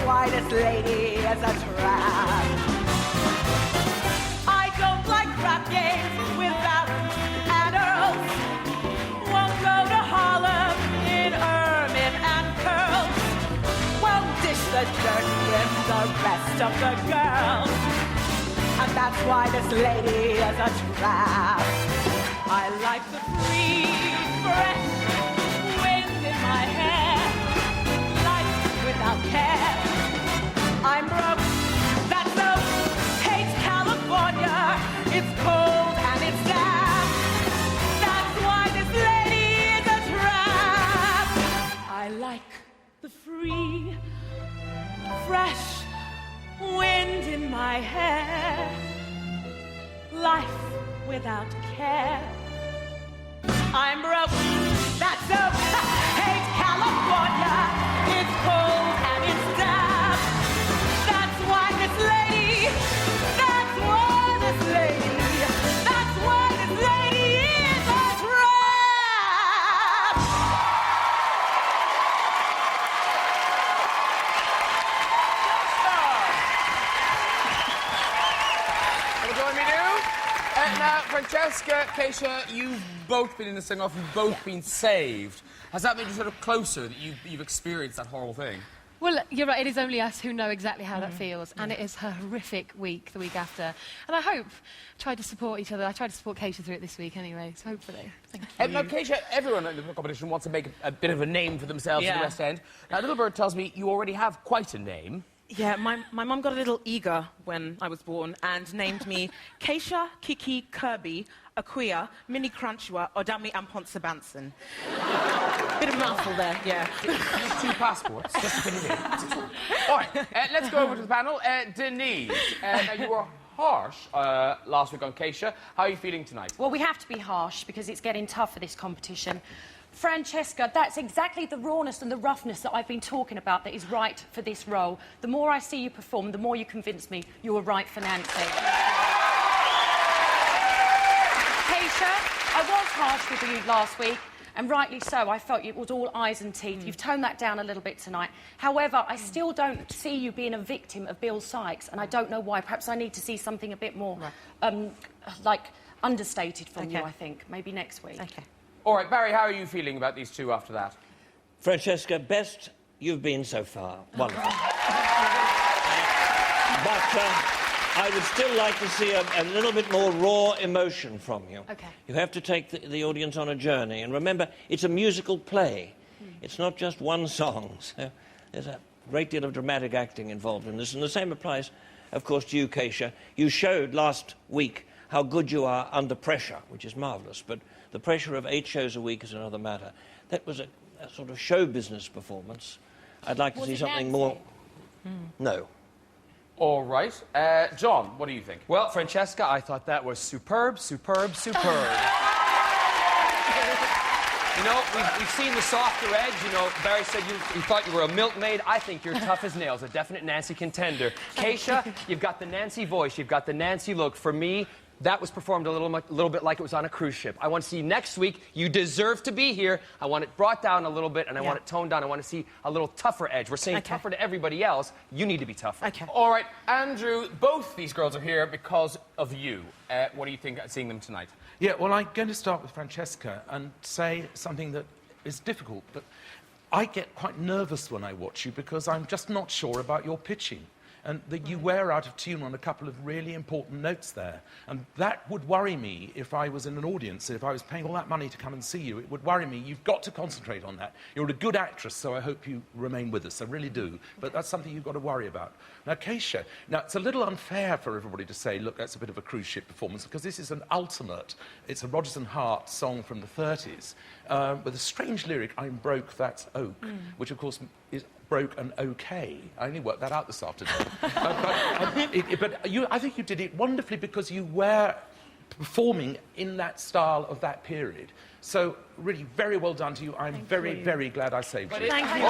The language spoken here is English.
why this lady is a tramp. I don't like rap games with barons and earls. Won't go to Harlem in ermine and curls. Won't dish the dirt with the rest of the girls. And that's why this lady is a tramp. I like the free, fresh wind in my hair, life without care. I'm broke, that's so, hate California, it's cold and it's damp. That's why this lady is a tramp. I like the free, fresh wind in my hair, life without care. I'm broke, that's so, hate California, it's cold and it's damp. That's why this lady, that's why this lady, that's why this lady is a tramp. Wanna join me now? Now, Francesca, Keisha, you've both been in the sing-off, you've both been saved. Has that made you sort of closer that you've experienced that horrible thing? Well, you're right, it is only us who know exactly how that feels, and it is a horrific week, the week after. And I hope, tried to support each other. I tried to support Keisha through it this week anyway, so hopefully. Thank you. Now, Keisha, everyone in the competition wants to make a bit of a name for themselves in the West End. Now, Little Bird tells me you already have quite a name. Yeah, my mum got a little eager when I was born and named me Keisha, Kiki, Kirby, Aquia, Mini Crunchua, Odami and Ponce Banson. Bit of a mouthful there, yeah. 2 passports, just to put it in. All right, let's go over to the panel. Denise, now you were harsh last week on Keisha. How are you feeling tonight? Well, we have to be harsh because it's getting tough for this competition. Francesca, that's exactly the rawness and the roughness that I've been talking about that is right for this role. The more I see you perform, the more you convince me you were right for Nancy. Keisha, I was harsh with you last week, and rightly so. I felt it was all eyes and teeth. You've toned that down a little bit tonight. However, I still don't see you being a victim of Bill Sykes, and I don't know why. Perhaps I need to see something a bit more, like, understated from you, I think. Maybe next week. Okay. All right, Barry, how are you feeling about these two after that? Francesca, best you've been so far. Wonderful. But I would still like to see a little bit more raw emotion from you. OK. You have to take the audience on a journey. And remember, it's a musical play. It's not just one song. So there's a great deal of dramatic acting involved in this. And the same applies, of course, to you, Keisha. You showed last week how good you are under pressure, which is marvellous. But the pressure of 8 shows a week is another matter. That was a sort of show business performance. I'd like to see something more... No. All right. John, what do you think? Well, Francesca, I thought that was superb, superb, superb. You know, we've seen the softer edge. You know, Barry said you thought you were a milkmaid. I think you're tough as nails, a definite Nancy contender. Keisha, you've got the Nancy voice, you've got the Nancy look. For me, that was performed a little bit like it was on a cruise ship. I want to see next week. You deserve to be here. I want it brought down a little bit, and I want it toned down. I want to see a little tougher edge. We're saying tougher to everybody else. You need to be tougher. Okay. All right, Andrew, both these girls are here because of you. What do you think seeing them tonight? Yeah, well, I'm going to start with Francesca and say something that is difficult, but I get quite nervous when I watch you because I'm just not sure about your pitching. And that you wear out of tune on a couple of really important notes there. And that would worry me if I was in an audience, if I was paying all that money to come and see you. It would worry me. You've got to concentrate on that. You're a good actress, so I hope you remain with us. I really do. But that's something you've got to worry about. Now, Keisha, now, it's a little unfair for everybody to say, look, that's a bit of a cruise ship performance, because this is an ultimate. It's a Rodgers and Hart song from the 30s, with a strange lyric, I'm broke, that's oak, which, of course, is broke and okay. I only worked that out this afternoon. I think you did it wonderfully because you were performing in that style of that period. So, really, very well done to you. I'm very, very glad I saved you. Thank you.